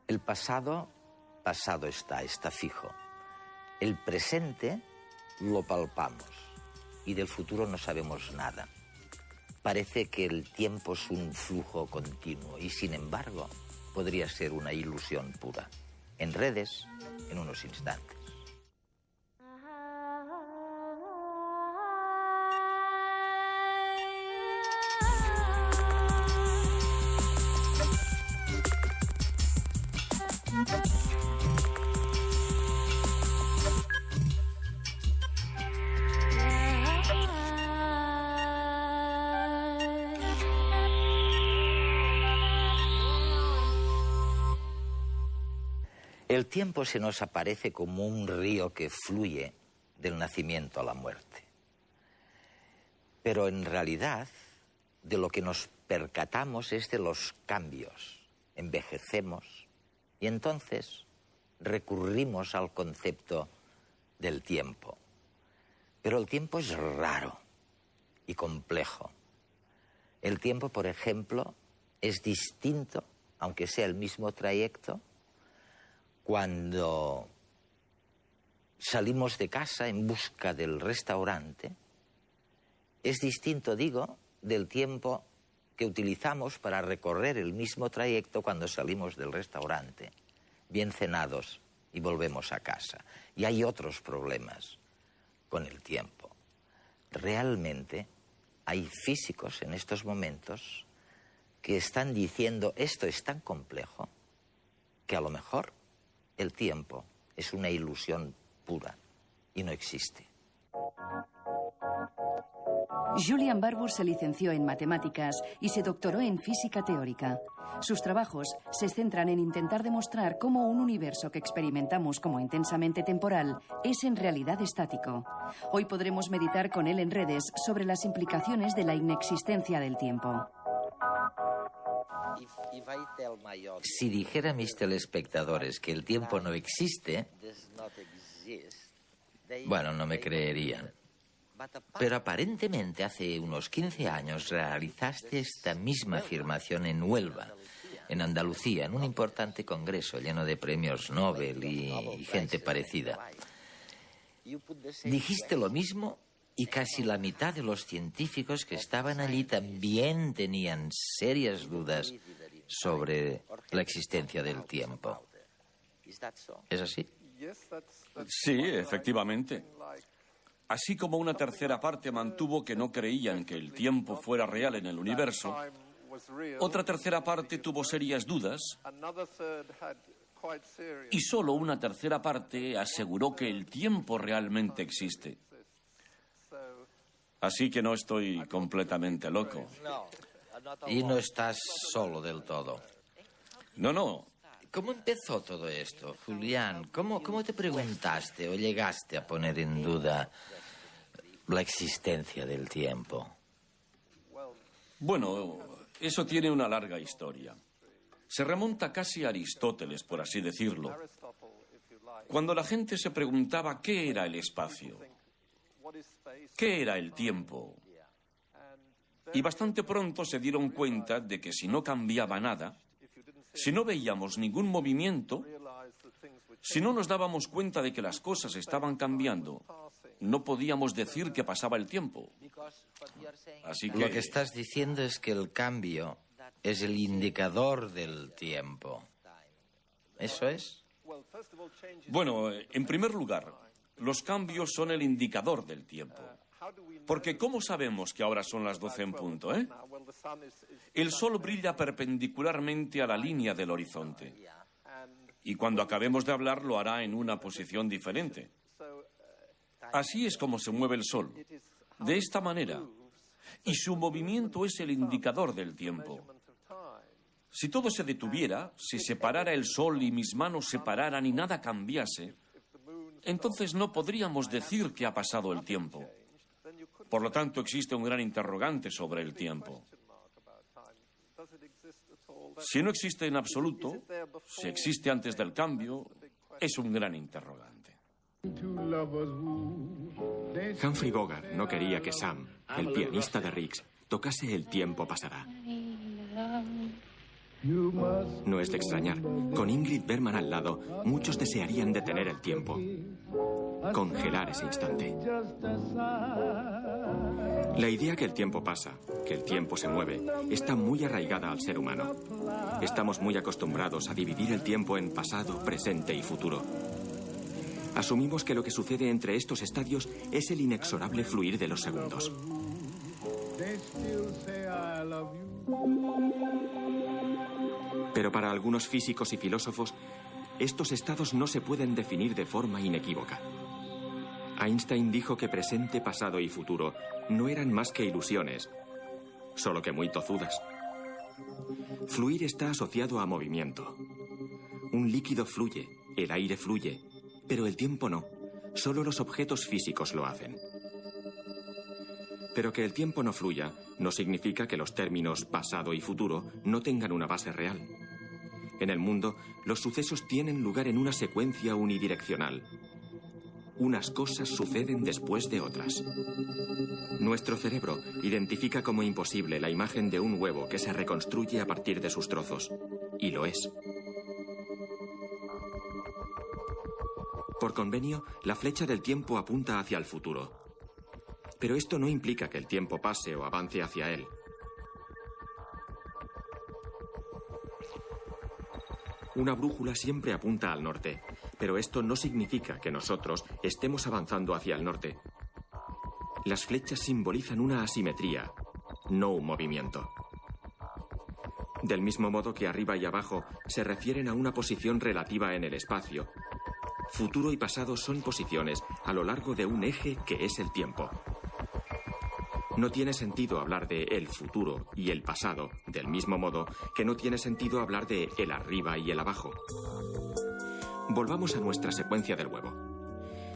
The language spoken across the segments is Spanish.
El pasado, pasado está fijo. El presente lo palpamos y del futuro no sabemos nada. Parece que el tiempo es un flujo continuo y, sin embargo, podría ser una ilusión pura. En redes, en unos instantes. El tiempo se nos aparece como un río que fluye del nacimiento a la muerte. Pero en realidad, de lo que nos percatamos es de los cambios. Envejecemos y entonces recurrimos al concepto del tiempo. Pero el tiempo es raro y complejo. El tiempo, por ejemplo, es distinto, aunque sea el mismo trayecto, cuando salimos de casa en busca del restaurante. Es distinto, digo, del tiempo que utilizamos para recorrer el mismo trayecto cuando salimos del restaurante, bien cenados, y volvemos a casa. Y hay otros problemas con el tiempo. Realmente hay físicos en estos momentos que están diciendo esto es tan complejo que a lo mejor el tiempo es una ilusión pura y no existe. Julian Barbour se licenció en matemáticas y se doctoró en física teórica. Sus trabajos se centran en intentar demostrar cómo un universo que experimentamos como intensamente temporal es en realidad estático. Hoy podremos meditar con él en redes sobre las implicaciones de la inexistencia del tiempo. Si dijera a mis telespectadores que el tiempo no existe, bueno, no me creerían. Pero aparentemente hace unos 15 años realizaste esta misma afirmación en Huelva, en Andalucía, en un importante congreso lleno de premios Nobel y gente parecida. Dijiste lo mismo y casi la mitad de los científicos que estaban allí también tenían serias dudas sobre la existencia del tiempo. ¿Es así? Sí, efectivamente. Así como una tercera parte mantuvo que no creían que el tiempo fuera real en el universo, otra tercera parte tuvo serias dudas y solo una tercera parte aseguró que el tiempo realmente existe. Así que no estoy completamente loco. Y no estás solo del todo. No. ¿Cómo empezó todo esto, Julián? ¿Cómo te preguntaste o llegaste a poner en duda la existencia del tiempo? Bueno, eso tiene una larga historia. Se remonta casi a Aristóteles, por así decirlo. Cuando la gente se preguntaba qué era el espacio, qué era el tiempo, y bastante pronto se dieron cuenta de que si no cambiaba nada, si no veíamos ningún movimiento, si no nos dábamos cuenta de que las cosas estaban cambiando, no podíamos decir que pasaba el tiempo. Así que... Lo que estás diciendo es que el cambio es el indicador del tiempo. ¿Eso es? Bueno, en primer lugar, los cambios son el indicador del tiempo. Porque ¿cómo sabemos que ahora son las 12 en punto, eh? El sol brilla perpendicularmente a la línea del horizonte. Y cuando acabemos de hablar lo hará en una posición diferente. Así es como se mueve el sol. De esta manera. Y su movimiento es el indicador del tiempo. Si todo se detuviera, si se parara el sol y mis manos se pararan y nada cambiase, entonces no podríamos decir que ha pasado el tiempo. Por lo tanto, existe un gran interrogante sobre el tiempo. Si no existe en absoluto, si existe antes del cambio, es un gran interrogante. Humphrey Bogart no quería que Sam, el pianista de Riggs, tocase El tiempo pasará. No es de extrañar. Con Ingrid Bergman al lado, muchos desearían detener el tiempo. Congelar ese instante. La idea que el tiempo pasa, que el tiempo se mueve, está muy arraigada al ser humano. Estamos muy acostumbrados a dividir el tiempo en pasado, presente y futuro. Asumimos que lo que sucede entre estos estadios es el inexorable fluir de los segundos. Pero para algunos físicos y filósofos, estos estados no se pueden definir de forma inequívoca. Einstein dijo que presente, pasado y futuro no eran más que ilusiones, solo que muy tozudas. Fluir está asociado a movimiento. Un líquido fluye, el aire fluye, pero el tiempo no. Solo los objetos físicos lo hacen. Pero que el tiempo no fluya no significa que los términos pasado y futuro no tengan una base real. En el mundo, los sucesos tienen lugar en una secuencia unidireccional. Unas cosas suceden después de otras. Nuestro cerebro identifica como imposible la imagen de un huevo que se reconstruye a partir de sus trozos. Y lo es. Por convenio, la flecha del tiempo apunta hacia el futuro. Pero esto no implica que el tiempo pase o avance hacia él. Una brújula siempre apunta al norte, pero esto no significa que nosotros estemos avanzando hacia el norte. Las flechas simbolizan una asimetría, no un movimiento. Del mismo modo que arriba y abajo se refieren a una posición relativa en el espacio, futuro y pasado son posiciones a lo largo de un eje que es el tiempo. No tiene sentido hablar de el futuro y el pasado, del mismo modo que no tiene sentido hablar de el arriba y el abajo. Volvamos a nuestra secuencia del huevo.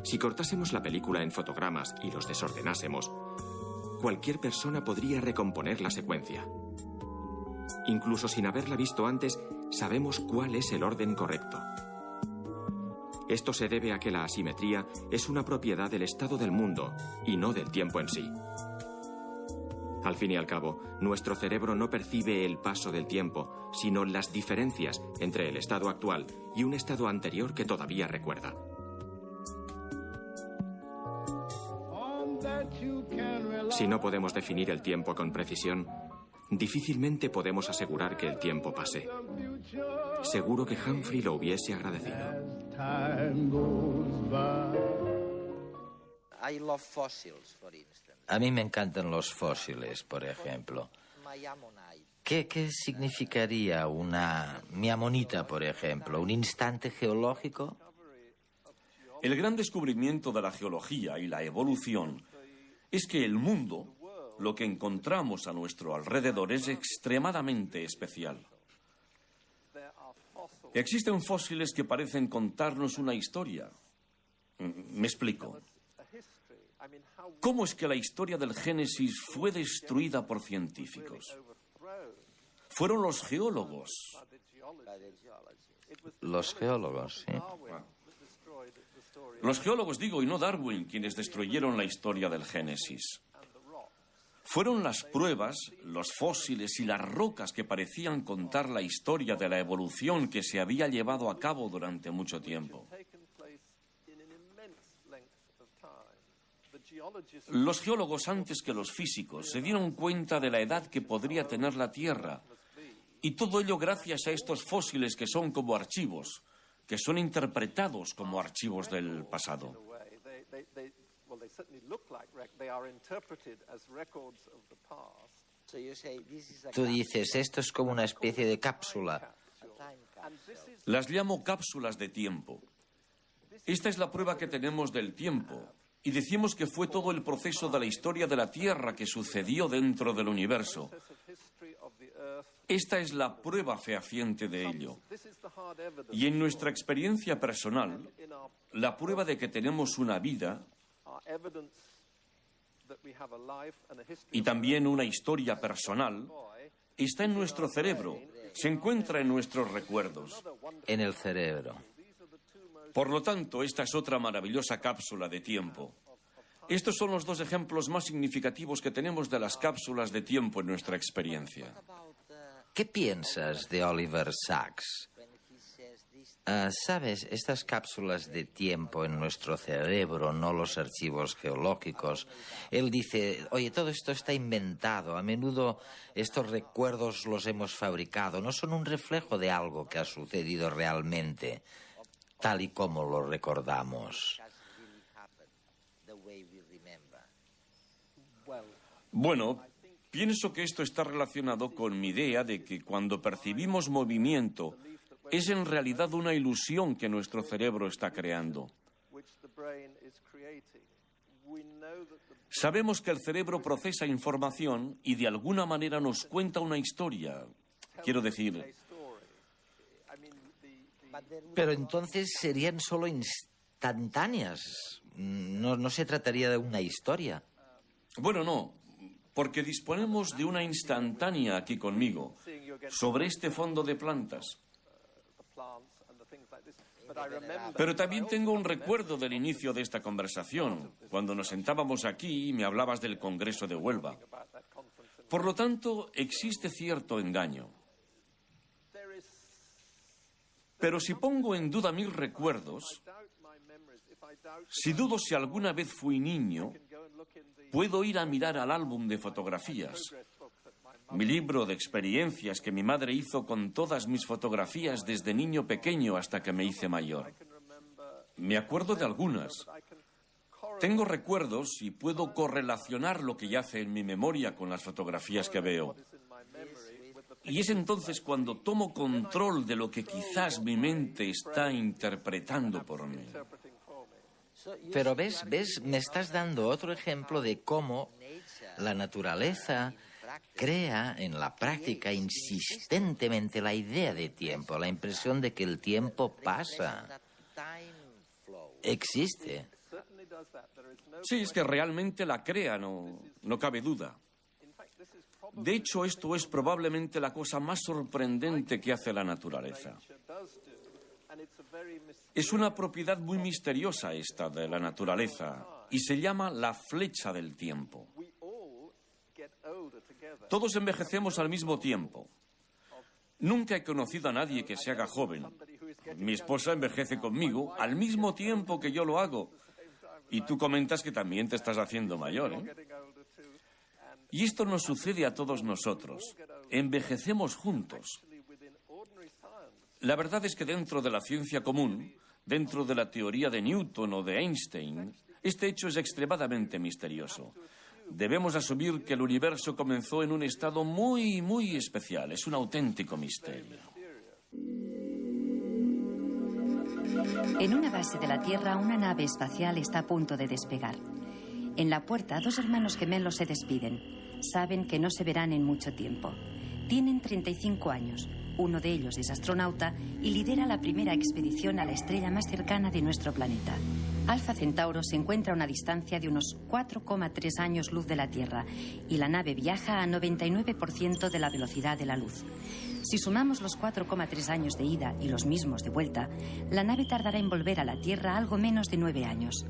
Si cortásemos la película en fotogramas y los desordenásemos, cualquier persona podría recomponer la secuencia. Incluso sin haberla visto antes, sabemos cuál es el orden correcto. Esto se debe a que la asimetría es una propiedad del estado del mundo y no del tiempo en sí. Al fin y al cabo, nuestro cerebro no percibe el paso del tiempo, sino las diferencias entre el estado actual y un estado anterior que todavía recuerda. Si no podemos definir el tiempo con precisión, difícilmente podemos asegurar que el tiempo pase. Seguro que Humphrey lo hubiese agradecido. A mí me encantan los fósiles, por ejemplo. ¿Qué significaría una miamonita, por ejemplo? ¿Un instante geológico? El gran descubrimiento de la geología y la evolución es que el mundo, lo que encontramos a nuestro alrededor, es extremadamente especial. Existen fósiles que parecen contarnos una historia. Me explico. ¿Cómo es que la historia del Génesis fue destruida por científicos? Fueron los geólogos. Los geólogos, sí. Los geólogos, digo, y no Darwin, quienes destruyeron la historia del Génesis. Fueron las pruebas, los fósiles y las rocas que parecían contar la historia de la evolución que se había llevado a cabo durante mucho tiempo. Los geólogos, antes que los físicos, se dieron cuenta de la edad que podría tener la Tierra. Y todo ello gracias a estos fósiles que son como archivos, que son interpretados como archivos del pasado. Tú dices, esto es como una especie de cápsula. Las llamo cápsulas de tiempo. Esta es la prueba que tenemos del tiempo. Y decimos que fue todo el proceso de la historia de la Tierra que sucedió dentro del universo. Esta es la prueba fehaciente de ello. Y en nuestra experiencia personal, la prueba de que tenemos una vida y también una historia personal está en nuestro cerebro, se encuentra en nuestros recuerdos. En el cerebro. Por lo tanto, esta es otra maravillosa cápsula de tiempo. Estos son los dos ejemplos más significativos que tenemos de las cápsulas de tiempo en nuestra experiencia. ¿Qué piensas de Oliver Sacks? ¿Sabes? Estas cápsulas de tiempo en nuestro cerebro, no los archivos geológicos. Él dice, oye, todo esto está inventado. A menudo estos recuerdos los hemos fabricado. No son un reflejo de algo que ha sucedido realmente, tal y como lo recordamos. Bueno, pienso que esto está relacionado con mi idea de que cuando percibimos movimiento, es en realidad una ilusión que nuestro cerebro está creando. Sabemos que el cerebro procesa información y de alguna manera nos cuenta una historia. Quiero decir... Pero entonces serían solo instantáneas. No se trataría de una historia. Bueno, no, porque disponemos de una instantánea aquí conmigo, sobre este fondo de plantas. Pero también tengo un recuerdo del inicio de esta conversación, cuando nos sentábamos aquí y me hablabas del Congreso de Huelva. Por lo tanto, existe cierto engaño. Pero si pongo en duda mis recuerdos, si dudo si alguna vez fui niño, puedo ir a mirar al álbum de fotografías, mi libro de experiencias que mi madre hizo con todas mis fotografías desde niño pequeño hasta que me hice mayor. Me acuerdo de algunas. Tengo recuerdos y puedo correlacionar lo que yace en mi memoria con las fotografías que veo. Y es entonces cuando tomo control de lo que quizás mi mente está interpretando por mí. Pero ves, me estás dando otro ejemplo de cómo la naturaleza crea en la práctica insistentemente la idea de tiempo, la impresión de que el tiempo pasa. Existe. Sí, es que realmente la crea, no cabe duda. De hecho, esto es probablemente la cosa más sorprendente que hace la naturaleza. Es una propiedad muy misteriosa esta de la naturaleza y se llama la flecha del tiempo. Todos envejecemos al mismo tiempo. Nunca he conocido a nadie que se haga joven. Mi esposa envejece conmigo al mismo tiempo que yo lo hago. Y tú comentas que también te estás haciendo mayor, ¿eh? Y esto nos sucede a todos nosotros. Envejecemos juntos. La verdad es que dentro de la ciencia común, dentro de la teoría de Newton o de Einstein, este hecho es extremadamente misterioso. Debemos asumir que el universo comenzó en un estado muy, muy especial. Es un auténtico misterio. En una base de la Tierra, una nave espacial está a punto de despegar. En la puerta, dos hermanos gemelos se despiden. Saben que no se verán en mucho tiempo. Tienen 35 años. Uno de ellos es astronauta y lidera la primera expedición a la estrella más cercana de nuestro planeta. Alfa Centauro se encuentra a una distancia de unos 4,3 años luz de la Tierra y la nave viaja a 99% de la velocidad de la luz. Si sumamos los 4,3 años de ida y los mismos de vuelta, la nave tardará en volver a la Tierra algo menos de 9 años.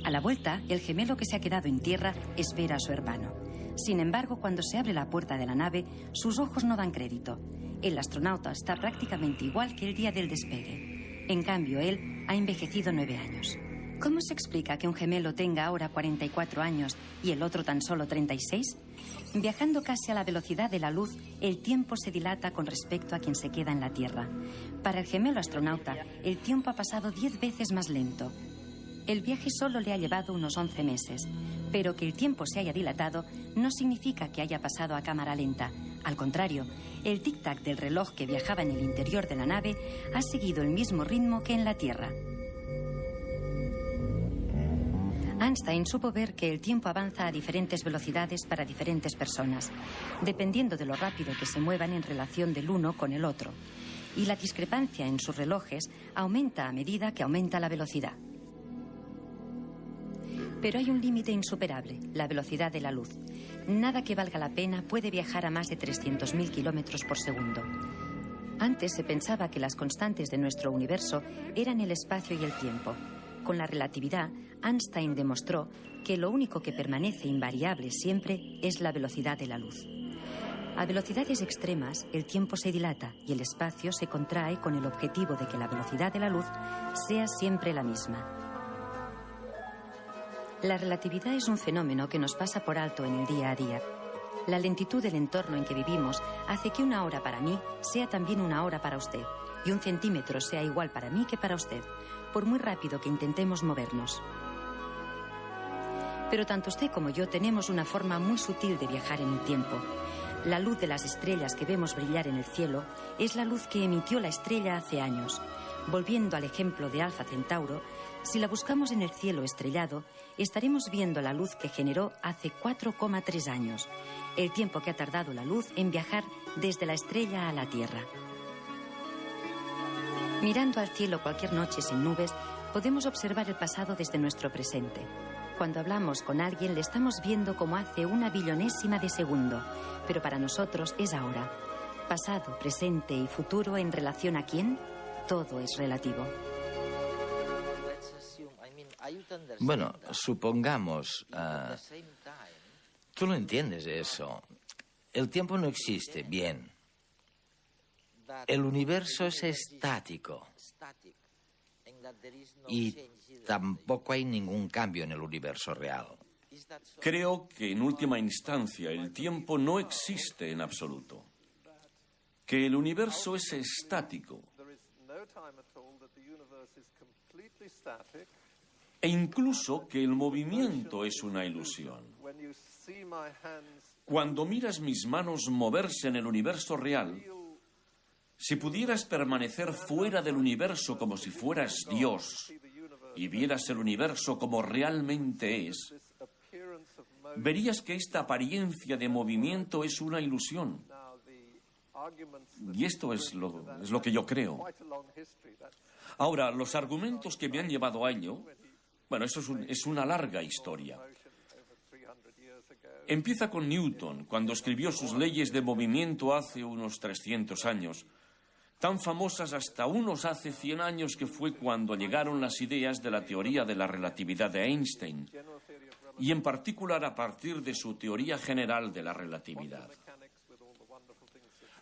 A la vuelta, el gemelo que se ha quedado en tierra espera a su hermano. Sin embargo, cuando se abre la puerta de la nave, sus ojos no dan crédito. El astronauta está prácticamente igual que el día del despegue. En cambio, él ha envejecido 9 años. ¿Cómo se explica que un gemelo tenga ahora 44 años y el otro tan solo 36? Viajando casi a la velocidad de la luz, el tiempo se dilata con respecto a quien se queda en la Tierra. Para el gemelo astronauta, el tiempo ha pasado 10 veces más lento. El viaje solo le ha llevado unos 11 meses, pero que el tiempo se haya dilatado no significa que haya pasado a cámara lenta. Al contrario, el tic-tac del reloj que viajaba en el interior de la nave ha seguido el mismo ritmo que en la Tierra. Einstein supo ver que el tiempo avanza a diferentes velocidades para diferentes personas, dependiendo de lo rápido que se muevan en relación del uno con el otro. Y la discrepancia en sus relojes aumenta a medida que aumenta la velocidad. Pero hay un límite insuperable, la velocidad de la luz. Nada que valga la pena puede viajar a más de 300.000 kilómetros por segundo. Antes se pensaba que las constantes de nuestro universo eran el espacio y el tiempo. Con la relatividad, Einstein demostró que lo único que permanece invariable siempre es la velocidad de la luz. A velocidades extremas, el tiempo se dilata y el espacio se contrae con el objetivo de que la velocidad de la luz sea siempre la misma. La relatividad es un fenómeno que nos pasa por alto en el día a día. La lentitud del entorno en que vivimos hace que una hora para mí sea también una hora para usted, y un centímetro sea igual para mí que para usted, por muy rápido que intentemos movernos. Pero tanto usted como yo tenemos una forma muy sutil de viajar en el tiempo. La luz de las estrellas que vemos brillar en el cielo es la luz que emitió la estrella hace años. Volviendo al ejemplo de Alfa Centauro, si la buscamos en el cielo estrellado, estaremos viendo la luz que generó hace 4,3 años, el tiempo que ha tardado la luz en viajar desde la estrella a la Tierra. Mirando al cielo cualquier noche sin nubes, podemos observar el pasado desde nuestro presente. Cuando hablamos con alguien, le estamos viendo como hace una billonésima de segundo, pero para nosotros es ahora. Pasado, presente y futuro en relación a quién, todo es relativo. Bueno, supongamos... tú lo entiendes eso. El tiempo no existe, bien. El universo es estático. Y tampoco hay ningún cambio en el universo real. Creo que en última instancia el tiempo no existe en absoluto. Que el universo es estático. E incluso que el movimiento es una ilusión. Cuando miras mis manos moverse en el universo real, si pudieras permanecer fuera del universo como si fueras Dios y vieras el universo como realmente es, verías que esta apariencia de movimiento es una ilusión. Y esto es lo que yo creo. Ahora, los argumentos que me han llevado a ello, bueno, eso es una larga historia. Empieza con Newton, cuando escribió sus leyes de movimiento hace unos 300 años, tan famosas hasta unos hace 100 años, que fue cuando llegaron las ideas de la teoría de la relatividad de Einstein, y en particular a partir de su teoría general de la relatividad.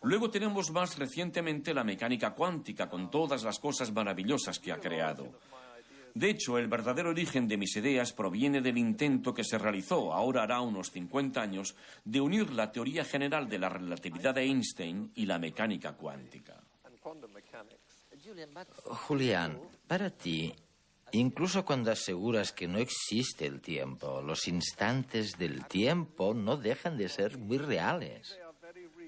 Luego tenemos más recientemente la mecánica cuántica, con todas las cosas maravillosas que ha creado. De hecho, el verdadero origen de mis ideas proviene del intento que se realizó, ahora hará unos 50 años, de unir la teoría general de la relatividad de Einstein y la mecánica cuántica. Julián, para ti, incluso cuando aseguras que no existe el tiempo, los instantes del tiempo no dejan de ser muy reales.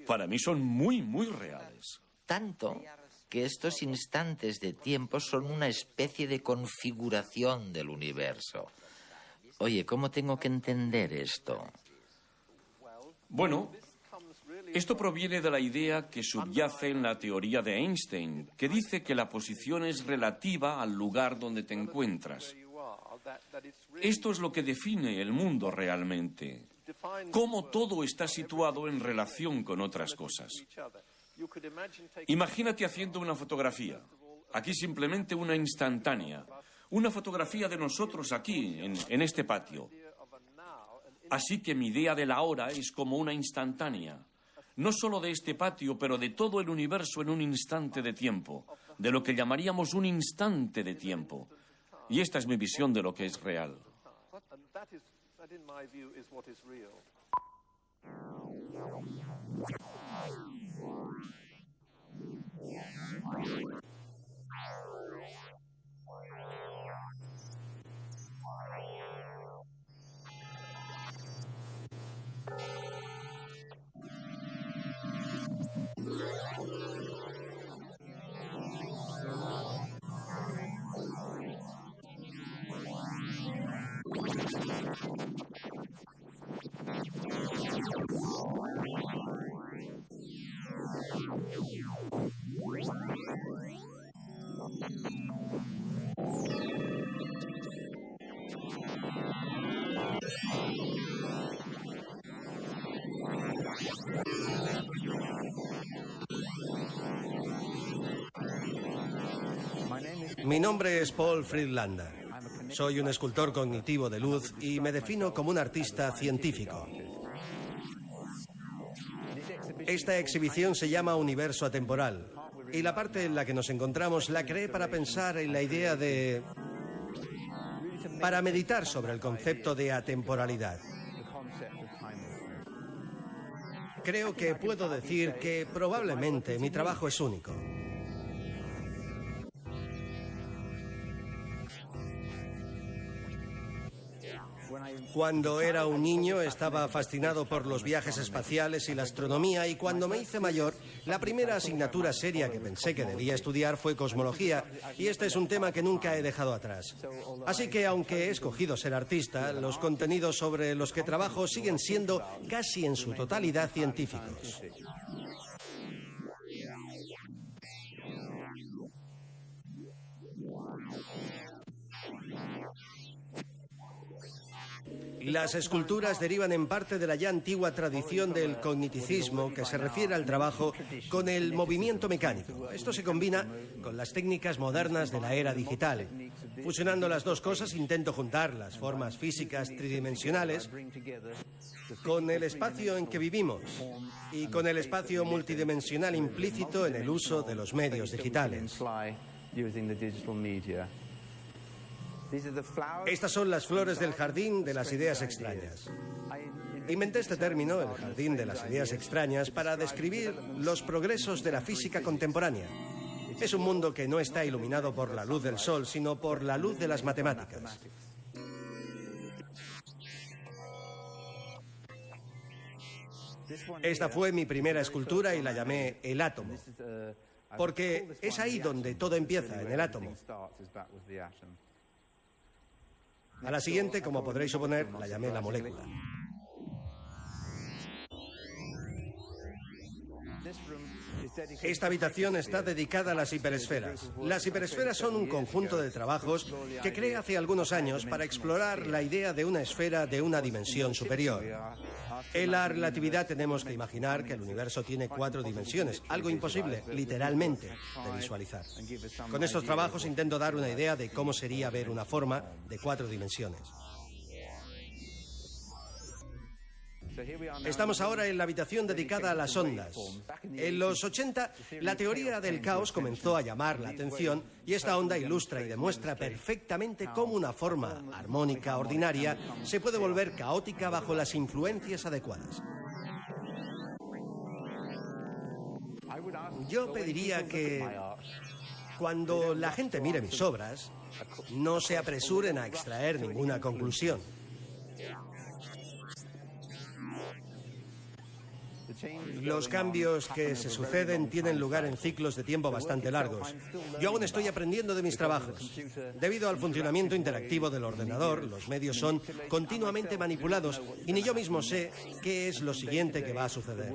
Para mí son muy, muy reales. Tanto que estos instantes de tiempo son una especie de configuración del universo. Oye, ¿cómo tengo que entender esto? Bueno, esto proviene de la idea que subyace en la teoría de Einstein, que dice que la posición es relativa al lugar donde te encuentras. Esto es lo que define el mundo realmente. Cómo todo está situado en relación con otras cosas. Imagínate haciendo una fotografía. Aquí simplemente una instantánea. Una fotografía de nosotros aquí, en este patio. Así que mi idea de la hora es como una instantánea. No solo de este patio, pero de todo el universo en un instante de tiempo. De lo que llamaríamos un instante de tiempo. Y esta es mi visión de lo que es real. Mi nombre es Paul Friedlander. Soy un escultor cognitivo de luz y me defino como un artista científico. Esta exhibición se llama Universo Atemporal. Y la parte en la que nos encontramos la creé para pensar en la idea de... para meditar sobre el concepto de atemporalidad. Creo que puedo decir que probablemente mi trabajo es único. Cuando era un niño estaba fascinado por los viajes espaciales y la astronomía, y cuando me hice mayor, la primera asignatura seria que pensé que debía estudiar fue cosmología, y este es un tema que nunca he dejado atrás. Así que, aunque he escogido ser artista, los contenidos sobre los que trabajo siguen siendo casi en su totalidad científicos. Las esculturas derivan en parte de la ya antigua tradición del cogniticismo, que se refiere al trabajo con el movimiento mecánico. Esto se combina con las técnicas modernas de la era digital. Fusionando las dos cosas, intento juntar las formas físicas tridimensionales con el espacio en que vivimos y con el espacio multidimensional implícito en el uso de los medios digitales. Estas son las flores del jardín de las ideas extrañas. Inventé este término, el jardín de las ideas extrañas, para describir los progresos de la física contemporánea. Es un mundo que no está iluminado por la luz del sol, sino por la luz de las matemáticas. Esta fue mi primera escultura y la llamé El Átomo, porque es ahí donde todo empieza, en el átomo. A la siguiente, como podréis suponer, la llamé La Molécula. Esta habitación está dedicada a las hiperesferas. Las hiperesferas son un conjunto de trabajos que creé hace algunos años para explorar la idea de una esfera de una dimensión superior. En la relatividad tenemos que imaginar que el universo tiene 4 dimensiones, algo imposible, literalmente, de visualizar. Con estos trabajos intento dar una idea de cómo sería ver una forma de 4 dimensiones. Estamos ahora en la habitación dedicada a las ondas. En los 80, la teoría del caos comenzó a llamar la atención y esta onda ilustra y demuestra perfectamente cómo una forma armónica ordinaria se puede volver caótica bajo las influencias adecuadas. Yo pediría que, cuando la gente mire mis obras, no se apresuren a extraer ninguna conclusión. Los cambios que se suceden tienen lugar en ciclos de tiempo bastante largos. Yo aún estoy aprendiendo de mis trabajos. Debido al funcionamiento interactivo del ordenador, los medios son continuamente manipulados y ni yo mismo sé qué es lo siguiente que va a suceder.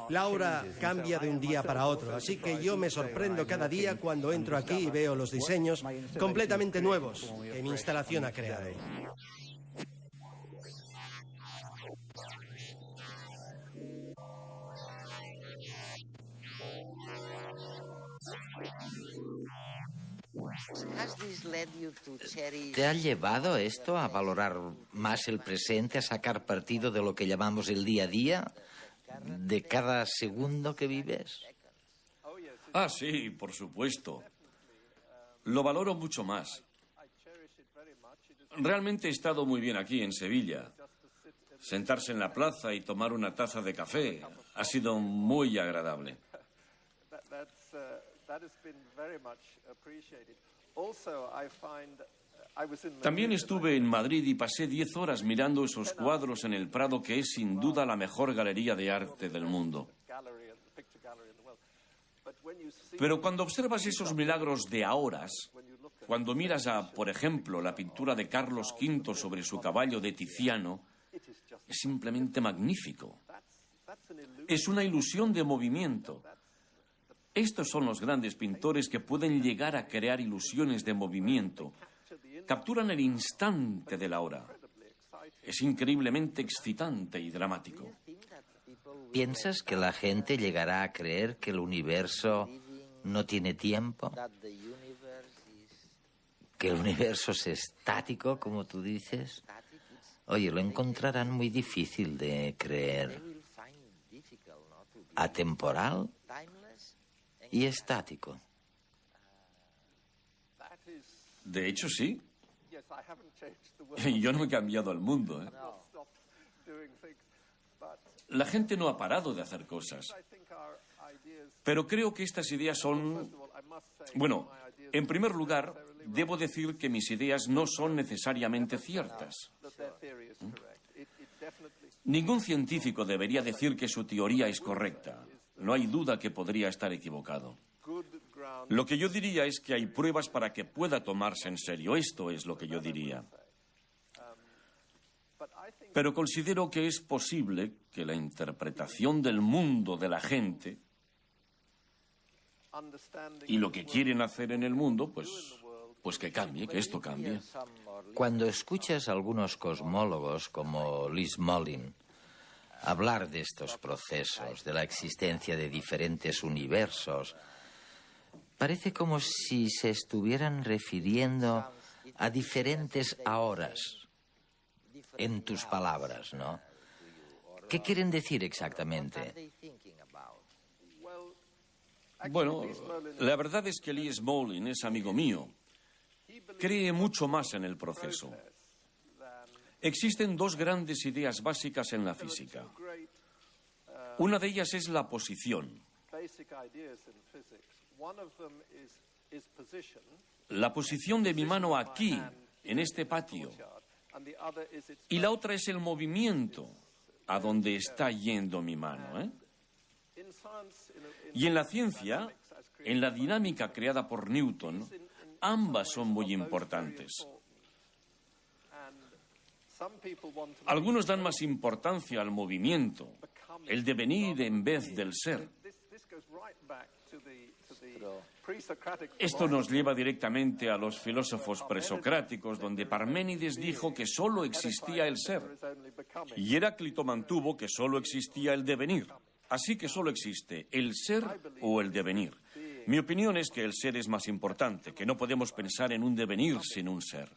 La obra cambia de un día para otro, así que yo me sorprendo cada día cuando entro aquí y veo los diseños completamente nuevos que mi instalación ha creado. ¿Te ha llevado esto a valorar más el presente, a sacar partido de lo que llamamos el día a día, de cada segundo que vives? Ah, sí, por supuesto. Lo valoro mucho más. Realmente he estado muy bien aquí, en Sevilla. Sentarse en la plaza y tomar una taza de café ha sido muy agradable. También estuve en Madrid y pasé 10 horas mirando esos cuadros en el Prado, que es sin duda la mejor galería de arte del mundo. Pero cuando observas esos milagros de a horas, cuando miras a, por ejemplo, la pintura de Carlos V sobre su caballo de Tiziano, es simplemente magnífico. Es una ilusión de movimiento. Estos son los grandes pintores que pueden llegar a crear ilusiones de movimiento. Capturan el instante de la hora. Es increíblemente excitante y dramático. ¿Piensas que la gente llegará a creer que el universo no tiene tiempo? ¿Que el universo es estático, como tú dices? Oye, lo encontrarán muy difícil de creer. atemporal y estático. De hecho, sí. Yo no he cambiado el mundo, ¿eh? La gente no ha parado de hacer cosas. Pero creo que estas ideas son... Bueno, en primer lugar, debo decir que mis ideas no son necesariamente ciertas. Ningún científico debería decir que su teoría es correcta. No hay duda que podría estar equivocado. Lo que yo diría es que hay pruebas para que pueda tomarse en serio. Esto es lo que yo diría. Pero considero que es posible que la interpretación del mundo de la gente y lo que quieren hacer en el mundo, pues que cambie, que esto cambie. Cuando escuchas a algunos cosmólogos como Liz Mollin hablar de estos procesos, de la existencia de diferentes universos, parece como si se estuvieran refiriendo a diferentes ahoras, en tus palabras, ¿no? ¿Qué quieren decir exactamente? Bueno, la verdad es que Liz Mollin es amigo mío. Cree mucho más en el proceso. Existen dos grandes ideas básicas en la física. Una de ellas es la posición. La posición de mi mano aquí, en este patio. Y la otra es el movimiento a donde está yendo mi mano, ¿eh? Y en la ciencia, en la dinámica creada por Newton, ambas son muy importantes. Algunos dan más importancia al movimiento, el devenir en vez del ser. Esto nos lleva directamente a los filósofos presocráticos, donde Parménides dijo que solo existía el ser, y Heráclito mantuvo que solo existía el devenir. Así que solo existe el ser o el devenir. Mi opinión es que el ser es más importante, que no podemos pensar en un devenir sin un ser.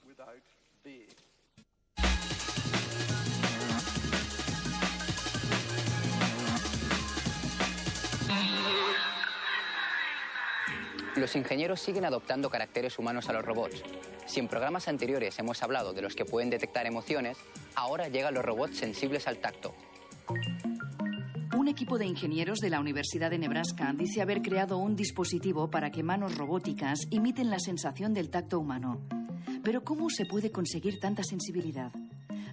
Los ingenieros siguen adoptando caracteres humanos a los robots. Si en programas anteriores hemos hablado de los que pueden detectar emociones, ahora llegan los robots sensibles al tacto. Un equipo de ingenieros de la Universidad de Nebraska dice haber creado un dispositivo para que manos robóticas imiten la sensación del tacto humano. Pero ¿cómo se puede conseguir tanta sensibilidad?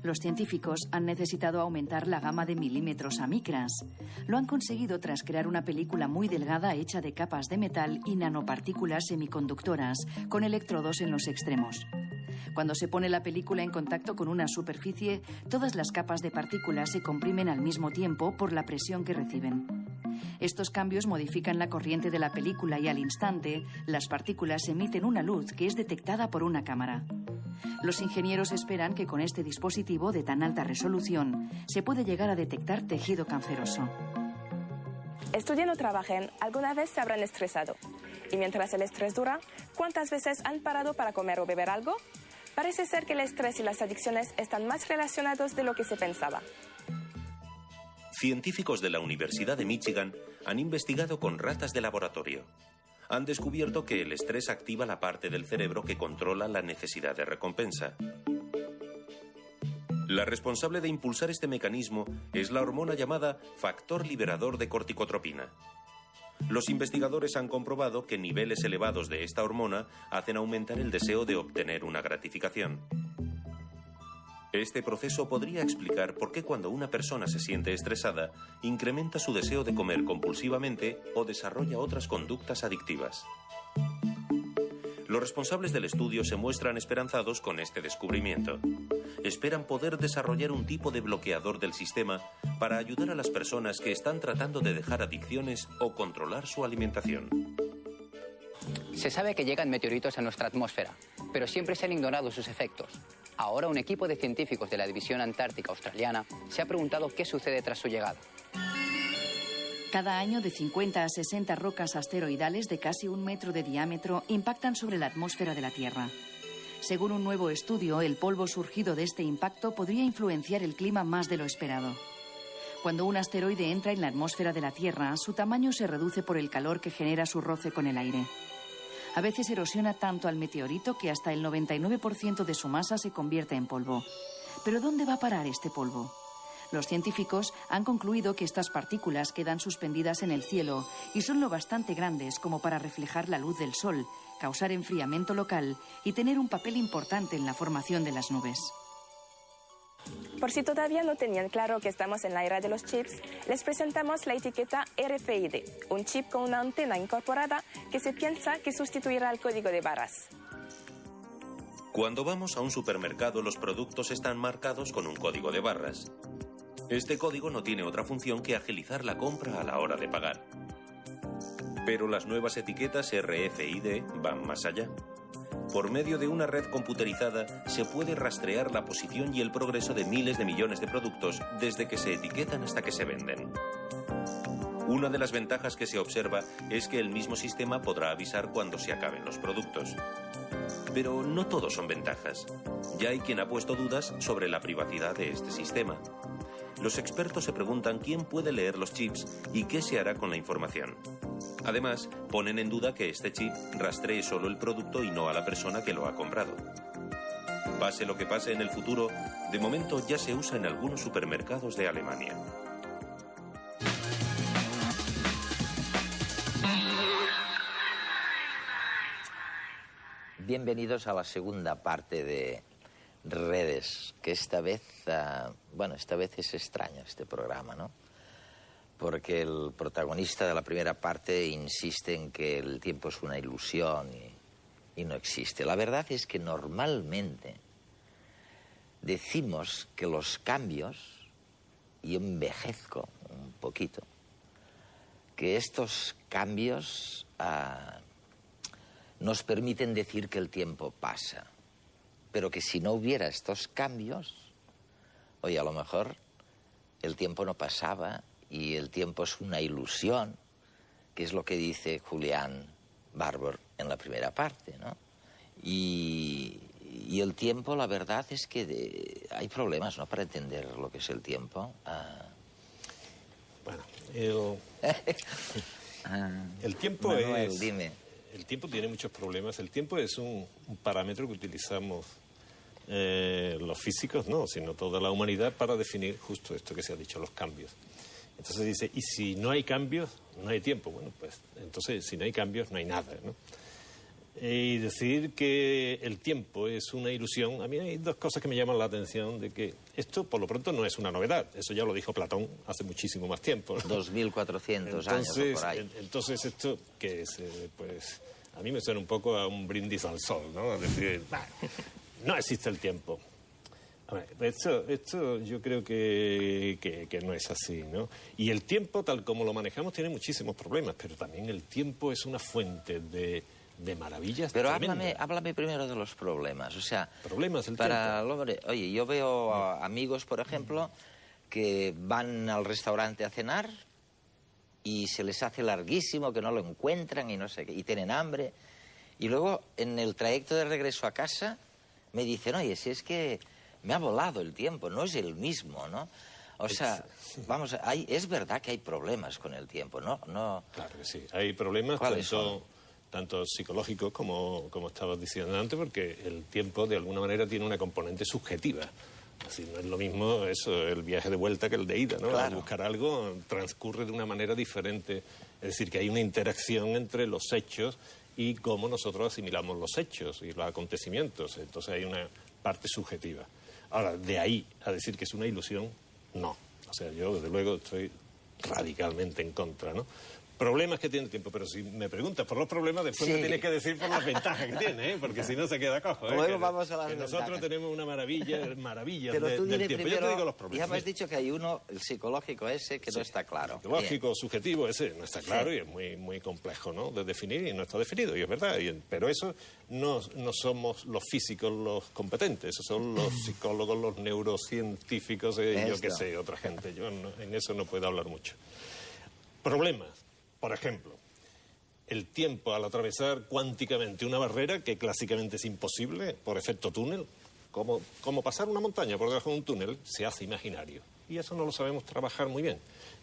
Los científicos han necesitado aumentar la gama de milímetros a micras. Lo han conseguido tras crear una película muy delgada hecha de capas de metal y nanopartículas semiconductoras, con electrodos en los extremos. Cuando se pone la película en contacto con una superficie, todas las capas de partículas se comprimen al mismo tiempo por la presión que reciben. Estos cambios modifican la corriente de la película y al instante, las partículas emiten una luz que es detectada por una cámara. Los ingenieros esperan que con este dispositivo de tan alta resolución se puede llegar a detectar tejido canceroso. Estudian o trabajen, alguna vez se habrán estresado. Y mientras el estrés dura, ¿cuántas veces han parado para comer o beber algo? Parece ser que el estrés y las adicciones están más relacionados de lo que se pensaba. Científicos de la Universidad de Michigan han investigado con ratas de laboratorio. Han descubierto que el estrés activa la parte del cerebro que controla la necesidad de recompensa. La responsable de impulsar este mecanismo es la hormona llamada factor liberador de corticotropina. Los investigadores han comprobado que niveles elevados de esta hormona hacen aumentar el deseo de obtener una gratificación. Este proceso podría explicar por qué cuando una persona se siente estresada, incrementa su deseo de comer compulsivamente o desarrolla otras conductas adictivas. Los responsables del estudio se muestran esperanzados con este descubrimiento. Esperan poder desarrollar un tipo de bloqueador del sistema para ayudar a las personas que están tratando de dejar adicciones o controlar su alimentación. Se sabe que llegan meteoritos a nuestra atmósfera, pero siempre se han ignorado sus efectos. Ahora un equipo de científicos de la División Antártica Australiana se ha preguntado qué sucede tras su llegada. Cada año de 50 a 60 rocas asteroidales de casi 1 metro de diámetro impactan sobre la atmósfera de la Tierra. Según un nuevo estudio, el polvo surgido de este impacto podría influenciar el clima más de lo esperado. Cuando un asteroide entra en la atmósfera de la Tierra, su tamaño se reduce por el calor que genera su roce con el aire. A veces erosiona tanto al meteorito que hasta el 99% de su masa se convierte en polvo. ¿Pero dónde va a parar este polvo? Los científicos han concluido que estas partículas quedan suspendidas en el cielo y son lo bastante grandes como para reflejar la luz del Sol, causar enfriamiento local y tener un papel importante en la formación de las nubes. Por si todavía no tenían claro que estamos en la era de los chips, les presentamos la etiqueta RFID, un chip con una antena incorporada que se piensa que sustituirá al código de barras. Cuando vamos a un supermercado, los productos están marcados con un código de barras. Este código no tiene otra función que agilizar la compra a la hora de pagar. Pero las nuevas etiquetas RFID van más allá. Por medio de una red computerizada se puede rastrear la posición y el progreso de miles de millones de productos desde que se etiquetan hasta que se venden. Una de las ventajas que se observa es que el mismo sistema podrá avisar cuando se acaben los productos. Pero no todos son ventajas. Ya hay quien ha puesto dudas sobre la privacidad de este sistema. Los expertos se preguntan quién puede leer los chips y qué se hará con la información. Además, ponen en duda que este chip rastree solo el producto y no a la persona que lo ha comprado. Pase lo que pase en el futuro, de momento ya se usa en algunos supermercados de Alemania. Bienvenidos a la segunda parte de Redes, que esta vez es extraño este programa, ¿no? Porque el protagonista de la primera parte insiste en que el tiempo es una ilusión y no existe. La verdad es que normalmente decimos que los cambios, y yo envejezco un poquito, que estos cambios nos permiten decir que el tiempo pasa, pero que si no hubiera estos cambios, oye, a lo mejor el tiempo no pasaba y el tiempo es una ilusión, que es lo que dice Julian Barbour en la primera parte, ¿no? Y el tiempo, la verdad es que hay problemas, ¿no?, para entender lo que es el tiempo. Bueno, el tiempo Manuel, dime. El tiempo tiene muchos problemas. El tiempo es un parámetro que utilizamos los físicos, no, sino toda la humanidad para definir justo esto que se ha dicho, los cambios. Entonces dice, ¿y si no hay cambios, no hay tiempo? Bueno, pues entonces si no hay cambios, no hay nada, ¿no? Y decir que el tiempo es una ilusión, a mí hay dos cosas que me llaman la atención, de que esto por lo pronto no es una novedad, eso ya lo dijo Platón hace muchísimo más tiempo, ¿no? 2400 años o por ahí. Entonces esto, que es, pues a mí me suena un poco a un brindis al sol, ¿no? Es decir, no existe el tiempo. A ver, esto yo creo que no es así, ¿no? Y el tiempo, tal como lo manejamos, tiene muchísimos problemas, pero también el tiempo es una fuente de maravillas. Pero háblame primero de los problemas. O sea, problemas el para tiempo. El hombre, oye, yo veo a amigos, por ejemplo, que van al restaurante a cenar y se les hace larguísimo, que no lo encuentran y no sé qué, y tienen hambre. Y luego, en el trayecto de regreso a casa, me dicen, oye, si es que me ha volado el tiempo, no es el mismo, ¿no? O sea, vamos, es verdad que hay problemas con el tiempo, ¿no? Claro que sí, hay problemas tanto psicológicos como estabas diciendo antes, porque el tiempo de alguna manera tiene una componente subjetiva. Así no es lo mismo eso, el viaje de vuelta que el de ida, ¿no? Claro. Al buscar algo transcurre de una manera diferente. Es decir, que hay una interacción entre los hechos y cómo nosotros asimilamos los hechos y los acontecimientos. Entonces hay una parte subjetiva. Ahora, de ahí a decir que es una ilusión, no. O sea, yo desde luego estoy radicalmente en contra, ¿no? Problemas que tiene el tiempo, pero si me preguntas por los problemas, después me tienes que decir por las ventajas que tiene, ¿eh? Porque si no se queda cojo. Luego vamos a las ventajas. Nosotros tenemos una maravilla pero tú del tiempo. Primero, yo te digo los problemas. Ya me has dicho que hay uno, el psicológico ese, que no está claro. El psicológico, subjetivo, ese no está claro y es muy, muy complejo, ¿no?, de definir, y no está definido, y es verdad. Pero eso no somos los físicos los competentes, esos son los psicólogos, los neurocientíficos, yo qué sé, otra gente. Yo en eso no puedo hablar mucho. Problemas, por ejemplo, el tiempo al atravesar cuánticamente una barrera que clásicamente es imposible por efecto túnel, como pasar una montaña por debajo de un túnel, se hace imaginario. Y eso no lo sabemos trabajar muy bien.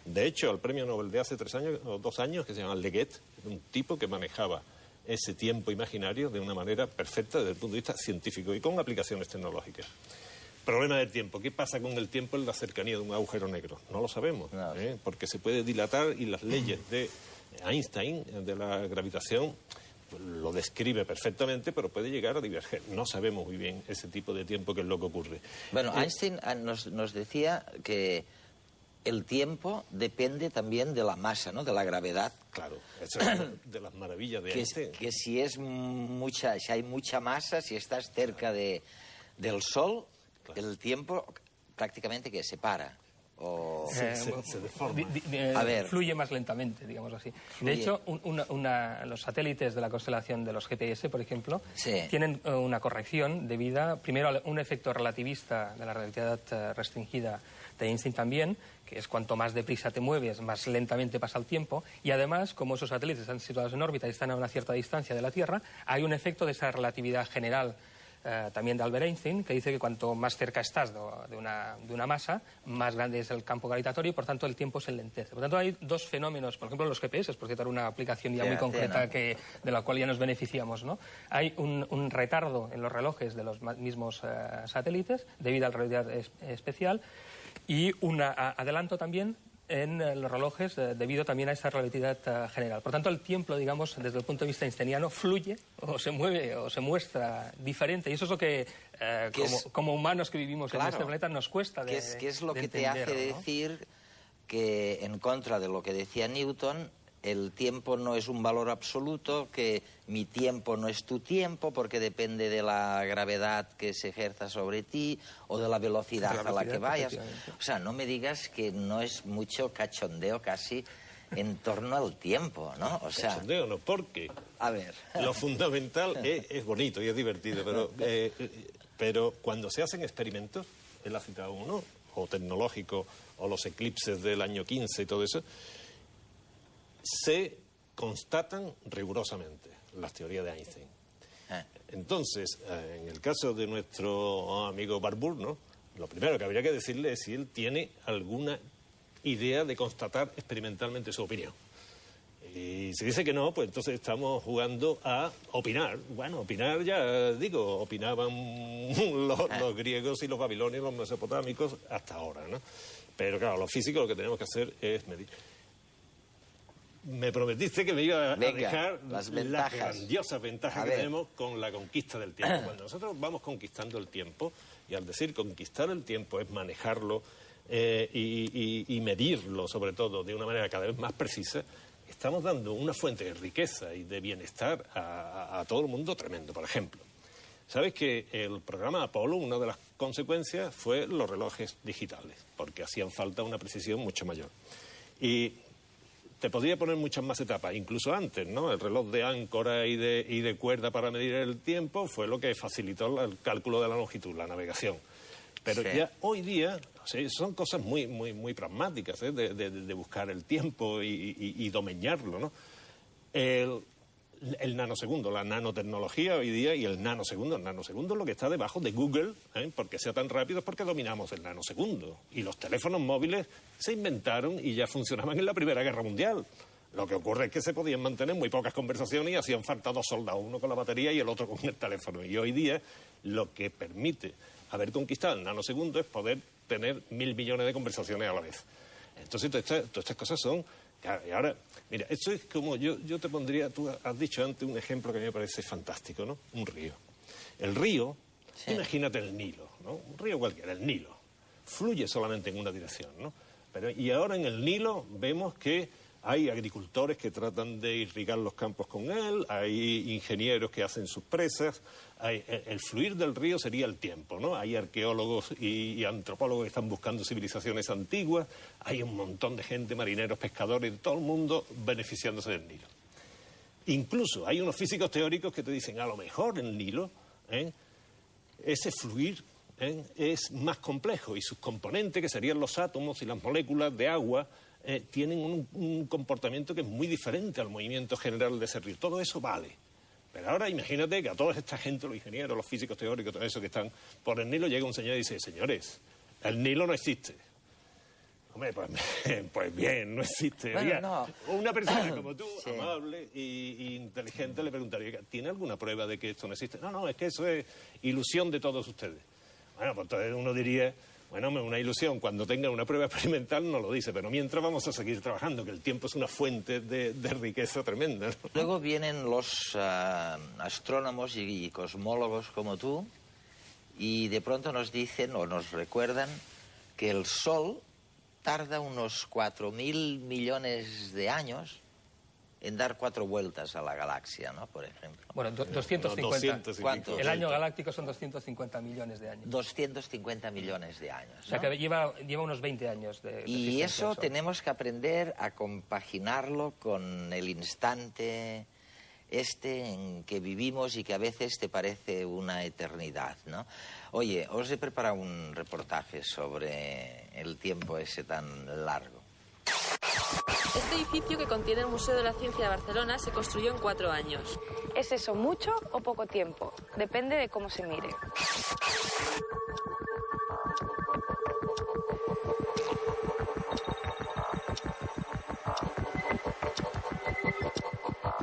De hecho, el premio Nobel de hace 3 años o 2 años, que se llama Leggett, un tipo que manejaba ese tiempo imaginario de una manera perfecta desde el punto de vista científico y con aplicaciones tecnológicas. Problema del tiempo. ¿Qué pasa con el tiempo en la cercanía de un agujero negro? No lo sabemos, porque se puede dilatar y las leyes de Einstein, de la gravitación, pues, lo describe perfectamente, pero puede llegar a diverger. No sabemos muy bien ese tipo de tiempo que es lo que ocurre. Bueno, Einstein nos decía que el tiempo depende también de la masa, ¿no? De la gravedad. Claro, eso es de las maravillas de Einstein. Que si hay mucha masa, si estás cerca del Sol, claro, el tiempo prácticamente que se para. Se deforma. Fluye más lentamente, digamos así. De hecho, los satélites de la constelación de los GPS, por ejemplo, tienen una corrección debida, primero, a un efecto relativista de la relatividad restringida de Einstein también, que es cuanto más deprisa te mueves, más lentamente pasa el tiempo, y además, como esos satélites están situados en órbita y están a una cierta distancia de la Tierra, hay un efecto de esa relatividad general también de Albert Einstein, que dice que cuanto más cerca estás de una masa, más grande es el campo gravitatorio y por tanto el tiempo se enlentece. Por tanto hay dos fenómenos, por ejemplo los GPS, por cierto, una aplicación ya muy concreta de la cual ya nos beneficiamos, ¿no? Hay un retardo en los relojes de los mismos satélites debido a la relatividad especial y un adelanto también en los relojes debido también a esa relatividad general. Por tanto, el tiempo, digamos, desde el punto de vista einsteiniano, fluye o se mueve o se muestra diferente. Y eso es lo que, como humanos que vivimos en este planeta, nos cuesta de entender. ¿Qué es lo que te hace decir que, en contra de lo que decía Newton, el tiempo no es un valor absoluto, que mi tiempo no es tu tiempo porque depende de la gravedad que se ejerza sobre ti o de la velocidad a la que vayas? O sea, no me digas que no es mucho cachondeo casi en torno al tiempo, ¿no? O sea, cachondeo no, porque a ver, lo fundamental es bonito y es divertido, pero cuando se hacen experimentos, él ha citado uno, o tecnológico, o los eclipses del año 15 y todo eso, se constatan rigurosamente las teorías de Einstein. Entonces, en el caso de nuestro amigo Barbour, ¿no?, lo primero que habría que decirle es si él tiene alguna idea de constatar experimentalmente su opinión. Y si dice que no, pues entonces estamos jugando a opinar. Bueno, opinar ya digo, opinaban los griegos y los babilonios, los mesopotámicos, hasta ahora, ¿no? Pero claro, los físicos lo que tenemos que hacer es medir. Me prometiste que me iba a dejar las grandiosas ventajas que tenemos con la conquista del tiempo. Cuando nosotros vamos conquistando el tiempo, y al decir conquistar el tiempo es manejarlo y medirlo, sobre todo, de una manera cada vez más precisa, estamos dando una fuente de riqueza y de bienestar a todo el mundo tremendo. Por ejemplo, ¿sabes que el programa Apolo, una de las consecuencias fue los relojes digitales? Porque hacían falta una precisión mucho mayor. Y te podría poner muchas más etapas, incluso antes, ¿no? El reloj de áncora y de cuerda para medir el tiempo fue lo que facilitó el cálculo de la longitud, la navegación. Pero ya hoy día, o sea, son cosas muy pragmáticas, de buscar el tiempo y domeñarlo, ¿no? El nanosegundo, la nanotecnología hoy día y el nanosegundo es lo que está debajo de Google, porque sea tan rápido es porque dominamos el nanosegundo. Y los teléfonos móviles se inventaron y ya funcionaban en la Primera Guerra Mundial. Lo que ocurre es que se podían mantener muy pocas conversaciones y hacían falta 2 soldados, uno con la batería y el otro con el teléfono. Y hoy día lo que permite haber conquistado el nanosegundo es poder tener 1.000 millones de conversaciones a la vez. Entonces todas estas cosas son... Y ahora, mira, esto es como yo te pondría, tú has dicho antes un ejemplo que a mí me parece fantástico, ¿no? Un río. El río, imagínate el Nilo, ¿no? Un río cualquiera, el Nilo. Fluye solamente en una dirección, ¿no? Y ahora en el Nilo vemos que hay agricultores que tratan de irrigar los campos con él, hay ingenieros que hacen sus presas, el fluir del río sería el tiempo, ¿no? Hay arqueólogos y antropólogos que están buscando civilizaciones antiguas, hay un montón de gente, marineros, pescadores, de todo el mundo beneficiándose del Nilo. Incluso hay unos físicos teóricos que te dicen, a lo mejor el Nilo, ese fluir es más complejo y sus componentes, que serían los átomos y las moléculas de agua, tienen un comportamiento que es muy diferente al movimiento general de ese río. Todo eso vale. Pero ahora imagínate que a toda esta gente, los ingenieros, los físicos teóricos, todo eso que están por el Nilo, llega un señor y dice, señores, el Nilo no existe. Hombre, pues bien, no existe. Bueno, Oiga, no. Una persona como tú, Sí. amable y inteligente, le preguntaría, oiga, ¿tiene alguna prueba de que esto no existe? No, es que eso es ilusión de todos ustedes. Bueno, pues entonces uno diría, bueno, una ilusión, cuando tenga una prueba experimental no lo dice, pero mientras vamos a seguir trabajando, que el tiempo es una fuente de riqueza tremenda, ¿no? Luego vienen los astrónomos y cosmólogos como tú y de pronto nos dicen o nos recuerdan que el Sol tarda unos 4.000 millones de años en dar 4 vueltas a la galaxia, ¿no? Por ejemplo. Bueno, 250. No, 200 y ¿Cuánto? pico. El año galáctico son 250 millones de años. 250 millones de años, ¿no? O sea, que lleva unos 20 años de Y existencia eso el Sol. tenemos que aprender a compaginarlo con el instante en que vivimos y que a veces te parece una eternidad, ¿no? Oye, os he preparado un reportaje sobre el tiempo ese tan largo. Este edificio que contiene el Museo de la Ciencia de Barcelona se construyó en 4 años. ¿Es eso mucho o poco tiempo? Depende de cómo se mire.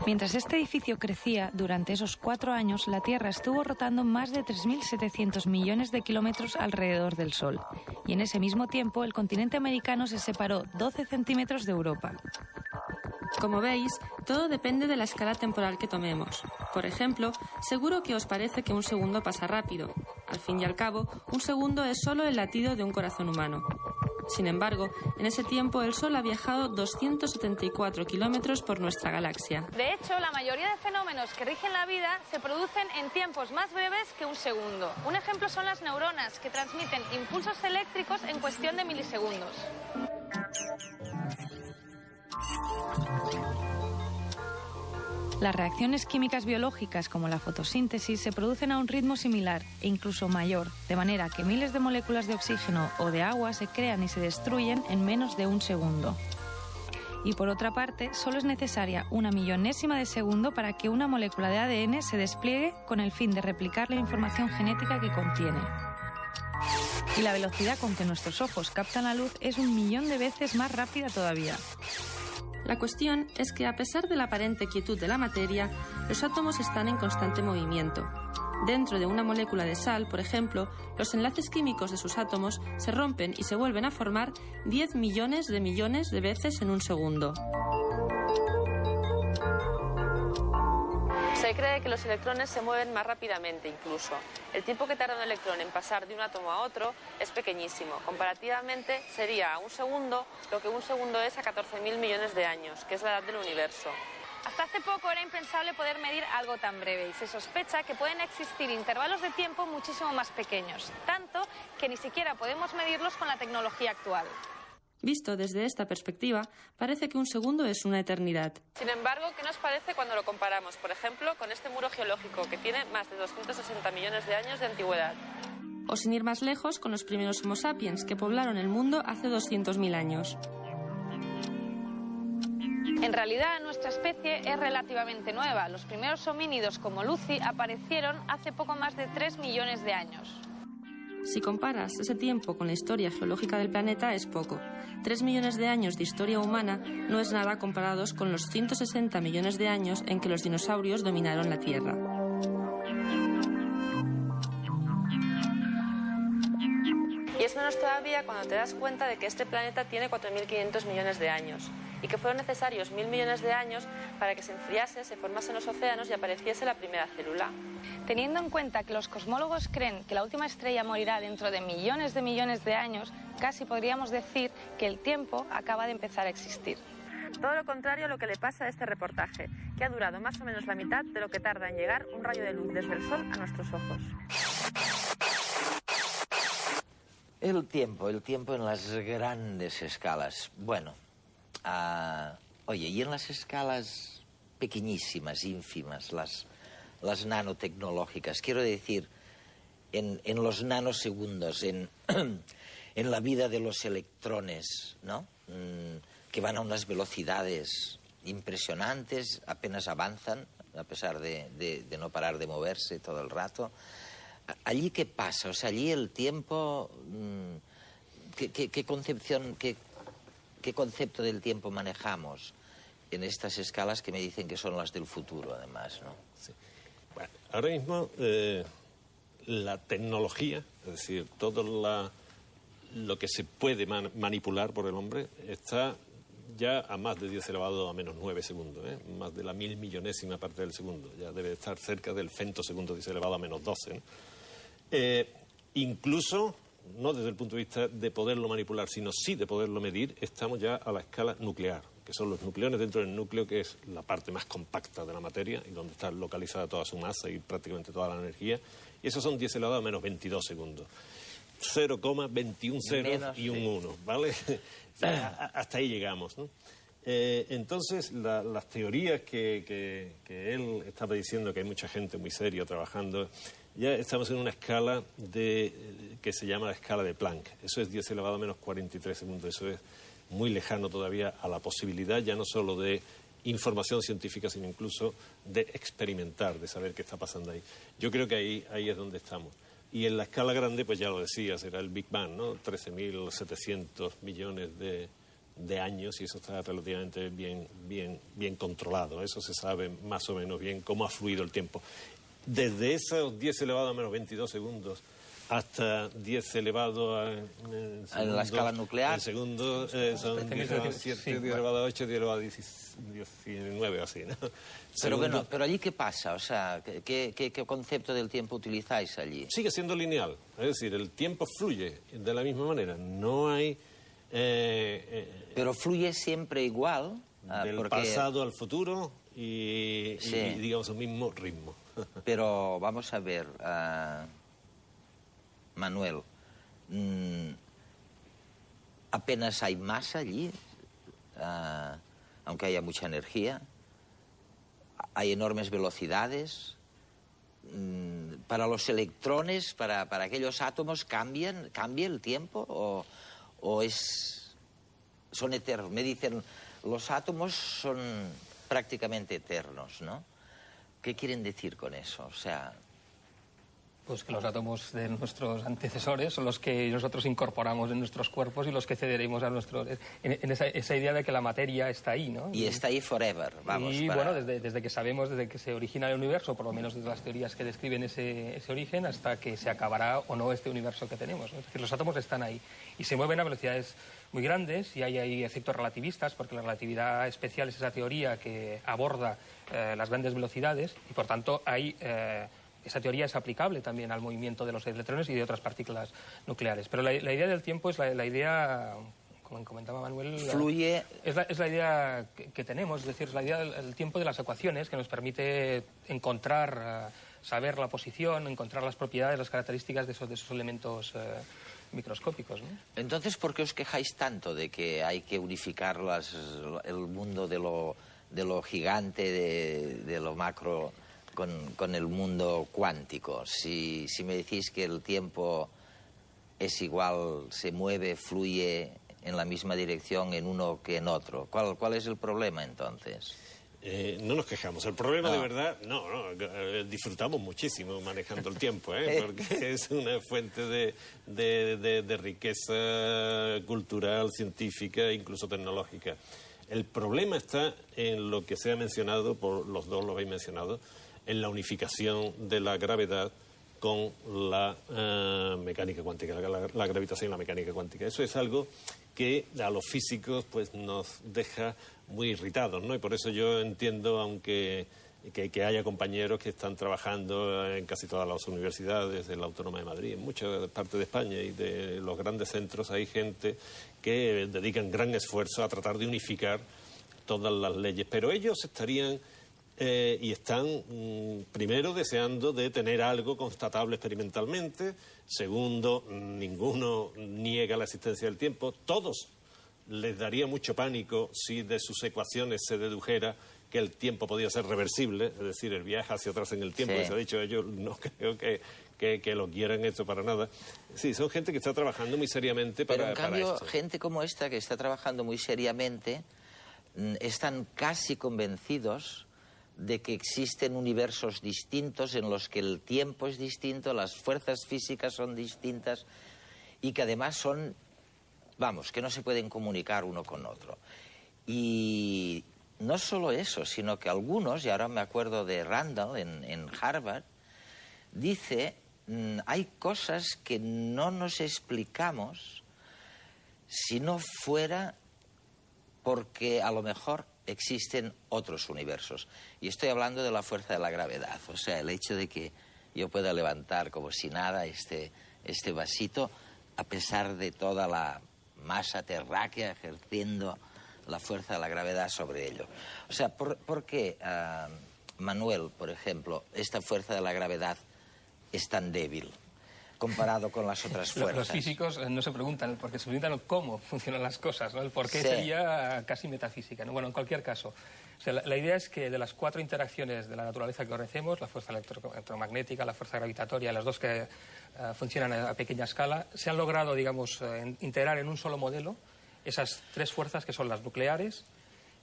Mientras este edificio crecía, durante esos 4 años, la Tierra estuvo rotando más de 3.700 millones de kilómetros alrededor del Sol. Y en ese mismo tiempo, el continente americano se separó 12 centímetros de Europa. Como veis, todo depende de la escala temporal que tomemos. Por ejemplo, seguro que os parece que un segundo pasa rápido. Al fin y al cabo, un segundo es solo el latido de un corazón humano. Sin embargo, en ese tiempo el Sol ha viajado 274 kilómetros por nuestra galaxia. De hecho, la mayoría de fenómenos que rigen la vida se producen en tiempos más breves que un segundo. Un ejemplo son las neuronas, que transmiten impulsos eléctricos en cuestión de milisegundos. Las reacciones químicas biológicas como la fotosíntesis se producen a un ritmo similar e incluso mayor, de manera que miles de moléculas de oxígeno o de agua se crean y se destruyen en menos de un segundo. Y por otra parte, solo es necesaria una millonésima de segundo para que una molécula de ADN se despliegue con el fin de replicar la información genética que contiene. Y la velocidad con que nuestros ojos captan la luz es 1.000.000 de veces más rápida todavía. La cuestión es que, a pesar de la aparente quietud de la materia, los átomos están en constante movimiento. Dentro de una molécula de sal, por ejemplo, los enlaces químicos de sus átomos se rompen y se vuelven a formar 10 millones de veces en un segundo. Se cree que los electrones se mueven más rápidamente incluso. El tiempo que tarda un electrón en pasar de un átomo a otro es pequeñísimo. Comparativamente sería a un segundo lo que un segundo es a 14.000 millones de años, que es la edad del universo. Hasta hace poco era impensable poder medir algo tan breve y se sospecha que pueden existir intervalos de tiempo muchísimo más pequeños, tanto que ni siquiera podemos medirlos con la tecnología actual. Visto desde esta perspectiva, parece que un segundo es una eternidad. Sin embargo, ¿qué nos parece cuando lo comparamos, por ejemplo, con este muro geológico que tiene más de 260 millones de años de antigüedad? O sin ir más lejos, con los primeros Homo sapiens que poblaron el mundo hace 200.000 años. En realidad, nuestra especie es relativamente nueva. Los primeros homínidos como Lucy aparecieron hace poco más de 3 millones de años. Si comparas ese tiempo con la historia geológica del planeta, es poco. 3 millones de años de historia humana no es nada comparados con los 160 millones de años en que los dinosaurios dominaron la Tierra. Y es menos todavía cuando te das cuenta de que este planeta tiene 4.500 millones de años y que fueron necesarios 1.000 millones de años para que se enfriase, se formasen los océanos y apareciese la primera célula. Teniendo en cuenta que los cosmólogos creen que la última estrella morirá dentro de millones de años, casi podríamos decir que el tiempo acaba de empezar a existir. Todo lo contrario a lo que le pasa a este reportaje, que ha durado más o menos la mitad de lo que tarda en llegar un rayo de luz desde el Sol a nuestros ojos. El tiempo en las grandes escalas. Bueno, oye, y en las escalas pequeñísimas, ínfimas, las nanotecnológicas, quiero decir, en los nanosegundos, en la vida de los electrones, ¿no? Que van a unas velocidades impresionantes, apenas avanzan, a pesar de no parar de moverse todo el rato. ¿Allí qué pasa? O sea, allí el tiempo, ¿qué concepción, qué ¿Qué concepto del tiempo manejamos en estas escalas que me dicen que son las del futuro, además, ¿no? Sí. Bueno, ahora mismo la tecnología, es decir, todo lo que se puede manipular por el hombre está ya a más de 10 elevado a menos 9 segundos, más de la 1000.000.000ª parte del segundo. Ya debe estar cerca del femtosegundo 10 elevado a menos 12, ¿no? Incluso, no desde el punto de vista de poderlo manipular, sino sí de poderlo medir, estamos ya a la escala nuclear, que son los nucleones dentro del núcleo, que es la parte más compacta de la materia y donde está localizada toda su masa y prácticamente toda la energía. Y esos son 10 elevado a menos 22 segundos. 0,21 ceros y un 1, ¿vale? Hasta ahí llegamos, ¿no? Entonces, las teorías que él estaba diciendo, que hay mucha gente muy seria trabajando, ya estamos en una escala que se llama la escala de Planck. Eso es 10 elevado a menos 43 segundos. Eso es muy lejano todavía a la posibilidad ya no solo de información científica, sino incluso de experimentar, de saber qué está pasando ahí. Yo creo que ahí es donde estamos. Y en la escala grande, pues ya lo decía, será el Big Bang, ¿no? 13.700 millones de años, y eso está relativamente bien controlado. Eso se sabe más o menos bien cómo ha fluido el tiempo. Desde esos 10 elevado a menos 22 segundos hasta 10 elevado a... en la escala nuclear. En segundo son 10 elevado a 7, 10 elevado a 8, 10 elevado a 19, así, ¿no? Pero bueno, ¿pero allí qué pasa? O sea, ¿qué concepto del tiempo utilizáis allí? Sigue siendo lineal. Es decir, el tiempo fluye de la misma manera. No hay... pero fluye siempre igual. Del pasado al futuro y digamos, el mismo ritmo. Pero vamos a ver, Manuel, apenas hay masa allí, aunque haya mucha energía, hay enormes velocidades. Para los electrones, para aquellos átomos, ¿cambia el tiempo o son eternos? Me dicen, los átomos son prácticamente eternos, ¿no? ¿Qué quieren decir con eso? O sea... Pues que los átomos de nuestros antecesores son los que nosotros incorporamos en nuestros cuerpos y los que cederemos a nuestros... En esa idea de que la materia está ahí, ¿no? Y está ahí forever, vamos. Y bueno, desde que sabemos, desde que se origina el universo, por lo menos desde las teorías que describen ese origen, hasta que se acabará o no este universo que tenemos, ¿no? Es decir, los átomos están ahí y se mueven a velocidades muy grandes y hay efectos relativistas, porque la relatividad especial es esa teoría que aborda las grandes velocidades y, por tanto, esa teoría es aplicable también al movimiento de los electrones y de otras partículas nucleares. Pero la idea del tiempo es la idea, como comentaba Manuel... Fluye... Es la idea que tenemos, es decir, es la idea del tiempo de las ecuaciones, que nos permite encontrar, saber la posición, encontrar las propiedades, las características de esos elementos microscópicos, ¿no? Entonces, ¿por qué os quejáis tanto de que hay que unificar el mundo de lo gigante, de lo macro... Con el mundo cuántico? Si me decís que el tiempo es igual, se mueve, fluye en la misma dirección en uno que en otro, ¿cuál es el problema entonces? No nos quejamos. El problema de verdad, disfrutamos muchísimo manejando el tiempo, porque es una fuente de riqueza cultural, científica e incluso tecnológica. El problema está en lo que se ha mencionado, por los dos lo habéis mencionado, en la unificación de la gravedad con la mecánica cuántica, la gravitación y la mecánica cuántica. Eso es algo que a los físicos pues nos deja muy irritados, ¿no? Y por eso yo entiendo, aunque que haya compañeros que están trabajando en casi todas las universidades de la Autónoma de Madrid, en muchas partes de España y de los grandes centros, hay gente que dedican gran esfuerzo a tratar de unificar todas las leyes, pero ellos estarían... y están, primero, deseando de tener algo constatable experimentalmente. Segundo, ninguno niega la existencia del tiempo. Todos les daría mucho pánico si de sus ecuaciones se dedujera que el tiempo podía ser reversible, es decir, el viaje hacia atrás en el tiempo, que se ha dicho, ellos no creo que lo quieran esto para nada. Sí, son gente que está trabajando muy seriamente para esto. Pero en cambio, gente como esta que está trabajando muy seriamente, están casi convencidos de que existen universos distintos en los que el tiempo es distinto, las fuerzas físicas son distintas y que además son Vamos, que no se pueden comunicar uno con otro. Y no solo eso, sino que algunos, y ahora me acuerdo de Randall en Harvard, dice, hay cosas que no nos explicamos si no fuera porque a lo mejor existen otros universos. Y estoy hablando de la fuerza de la gravedad, o sea, el hecho de que yo pueda levantar como si nada este vasito a pesar de toda la masa terráquea ejerciendo la fuerza de la gravedad sobre ello. O sea, ¿por qué, Manuel, por ejemplo, esta fuerza de la gravedad es tan débil comparado con las otras fuerzas? Los físicos no se preguntan, porque se preguntan cómo funcionan las cosas, ¿no? El por qué sería casi metafísica, ¿no? Bueno, en cualquier caso, o sea, la idea es que de las 4 interacciones de la naturaleza que conocemos, la fuerza electromagnética, la fuerza gravitatoria, las 2 que funcionan a pequeña escala, se han logrado, digamos, integrar en un solo modelo esas 3 fuerzas que son las nucleares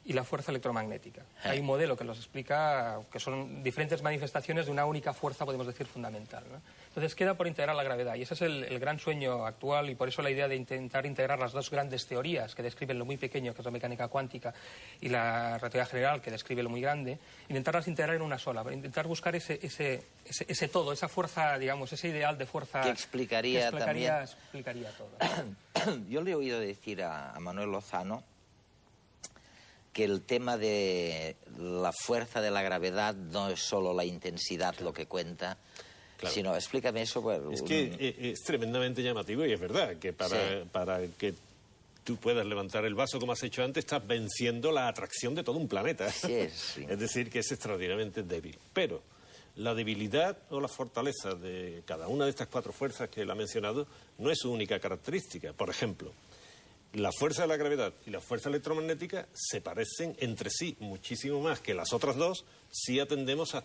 y la fuerza electromagnética. Hay un modelo que nos explica que son diferentes manifestaciones de una única fuerza, podemos decir, fundamental, ¿no? Entonces queda por integrar la gravedad, y ese es el gran sueño actual, y por eso la idea de intentar integrar las 2 grandes teorías que describen lo muy pequeño, que es la mecánica cuántica, y la relatividad general, que describe lo muy grande, intentarlas integrar en una sola, para intentar buscar ese todo, esa fuerza, digamos, ese ideal de fuerza que explicaría también. Explicaría todo. Yo le he oído decir a Manuel Lozano que el tema de la fuerza de la gravedad no es solo la intensidad lo que cuenta, sino, explícame eso. Es que es tremendamente llamativo y es verdad que para que tú puedas levantar el vaso como has hecho antes, estás venciendo la atracción de todo un planeta. Sí. Es decir, que es extraordinariamente débil. Pero la debilidad o la fortaleza de cada una de estas 4 fuerzas que él ha mencionado no es su única característica. Por ejemplo, la fuerza de la gravedad y la fuerza electromagnética se parecen entre sí muchísimo más que las otras 2 si atendemos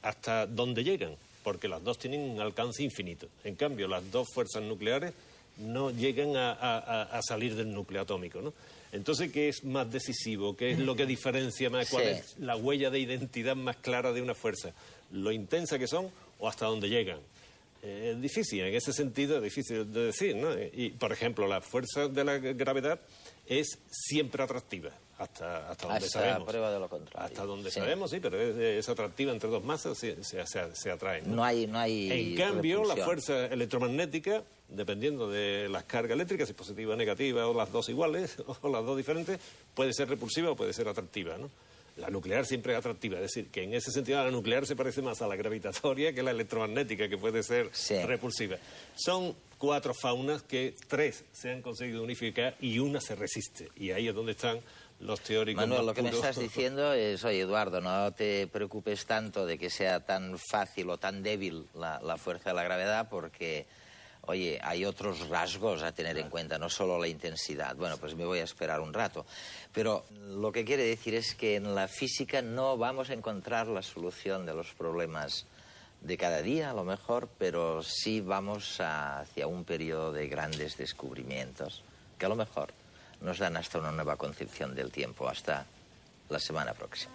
hasta donde llegan, porque las 2 tienen un alcance infinito. En cambio, las 2 fuerzas nucleares no llegan a salir del núcleo atómico, ¿no? Entonces, ¿qué es más decisivo? ¿Qué es lo que diferencia más? ¿Cuál es la huella de identidad más clara de una fuerza? ¿Lo intensa que son o hasta dónde llegan? Es difícil, en ese sentido es difícil de decir, ¿no? Y, por ejemplo, la fuerza de la gravedad es siempre atractiva, hasta donde sabemos. Hasta prueba de lo contrario. Hasta donde sabemos, sí, pero es atractiva entre 2 masas, se atraen, ¿no? No hay En cambio, repulsión. la fuerza electromagnética, dependiendo de las cargas eléctricas, si positiva o negativa, o las 2 iguales, o las 2 diferentes, puede ser repulsiva o puede ser atractiva, ¿no? La nuclear siempre es atractiva, es decir, que en ese sentido la nuclear se parece más a la gravitatoria que a la electromagnética, que puede ser repulsiva. Son 4 faunas que 3 se han conseguido unificar y una se resiste. Y ahí es donde están los teóricos. Manuel, más lo que me puros. estás diciendo es, oye, Eduardo, no te preocupes tanto de que sea tan fácil o tan débil la fuerza de la gravedad, porque, oye, hay otros rasgos a tener en cuenta, no solo la intensidad. Bueno, pues me voy a esperar un rato. Pero lo que quiere decir es que en la física no vamos a encontrar la solución de los problemas de cada día, a lo mejor, pero sí vamos hacia un periodo de grandes descubrimientos, que a lo mejor nos dan hasta una nueva concepción del tiempo. Hasta la semana próxima.